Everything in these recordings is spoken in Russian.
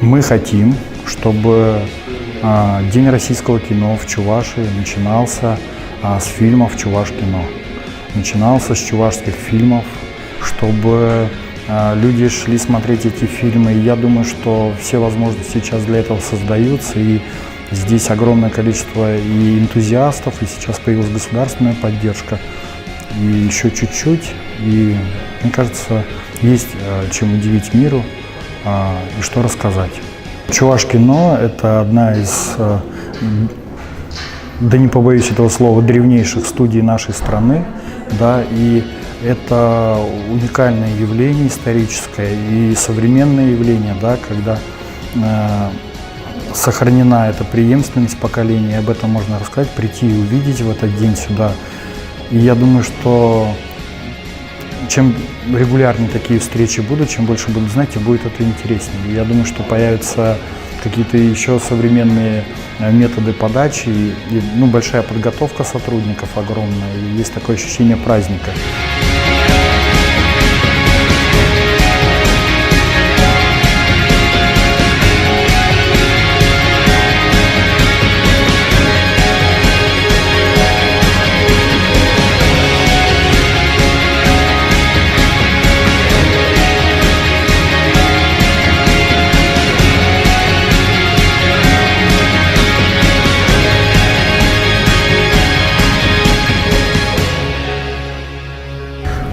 Мы хотим, чтобы День российского кино в Чувашии начинался с фильмов «Чувашкино», начинался с чувашских фильмов, чтобы люди шли смотреть эти фильмы. И я думаю, что все возможности сейчас для этого создаются, и здесь огромное количество и энтузиастов, и сейчас появилась государственная поддержка, и еще чуть-чуть, и мне кажется, есть чем удивить миру и что рассказать. Чувашкино – это одна из, да не побоюсь этого слова, древнейших студий нашей страны, да, и это уникальное явление историческое и современное явление, да, когда сохранена эта преемственность поколений, об этом можно рассказать, прийти и увидеть в этот день сюда. И я думаю, что чем регулярнее такие встречи будут, чем больше будут знать, тем будет это интереснее. И я думаю, что появятся какие-то еще современные методы подачи, и большая подготовка сотрудников огромная, и есть такое ощущение праздника.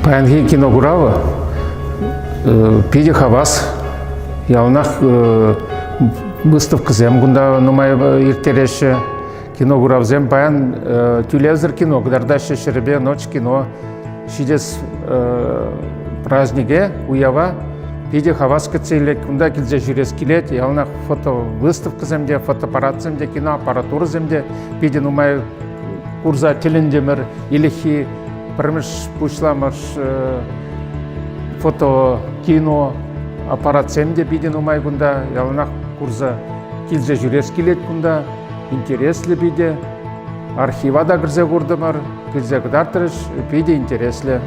Паянги киногурава, пиди хавас, ялнах выставка зем гунда нумай иртереше киногурав зем паян тюлезер кино, гдардаще шеребе ночь кино, шидес празднике уява, пиди хавас кацелек гунда килзе жюрес килет, ялнах фото выставка земде, фотоаппарат земде, киноаппаратура земде, пиди нумай курза телендемер илихи Промеж пушламаш фото, кино, аппарат семде биден умай гунда, ялнах курза килзе жүрес келет гунда, интереслі биде, архива да кірзе курдымар, килзе кыдартырыш, биде интереслі.